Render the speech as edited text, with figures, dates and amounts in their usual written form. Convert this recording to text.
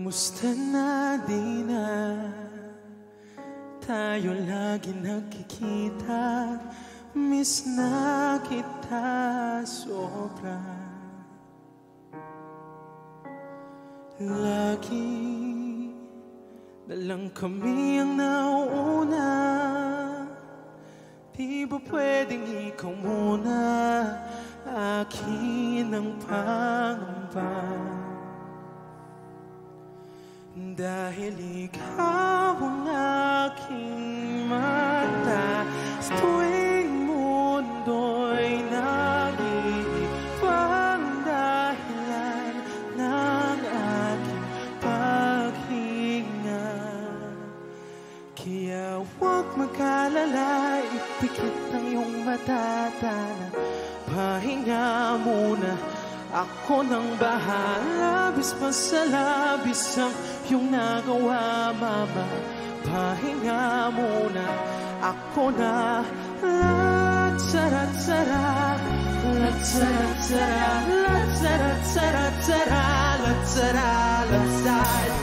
Kamusta na di na tayo lagi nagkikita? Miss na kita sobra. Lagi na lang kami ang nauuna. Di ba pwedeng ikaw muna? Akin ang pangamba. Dahil ikaw ang aking mata, sa tuwing mundo'y nag-iibang dahilan ng aking paghinga. Kaya huwag mag-alala, ipikit ang iyong matatana. Pahinga muna, ako nang bahala. Labis pa sa labis ang iyong nagawa, mama. Pahinga muna, ako na. Latsara-tsara, latsara-tsara, latsara-tsara, latsara-tsara, latsara-tsara.